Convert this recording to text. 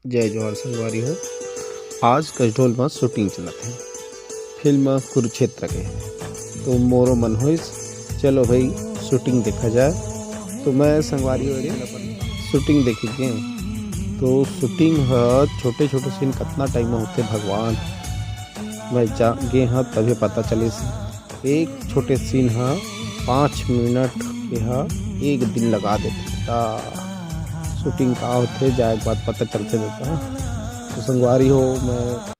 जय जोहार संगवारी हो। आज कसडोल में शूटिंग चलत है फिल्म कुरुक्षेत्र के। तो मोरो मन होइस चलो भाई शूटिंग देखा जाए। तो मैं संगवारी हो शूटिंग देखी के। तो शूटिंग छोटे छोटे सीन कितना टाइम में होते भगवान मैं जा गे हाँ तभी पता चले। एक छोटे सीन 5 मिनट के एक दिन लगा देते शूटिंग का होते जाए के बाद पता चलते देता। तो संगवारी हो मैं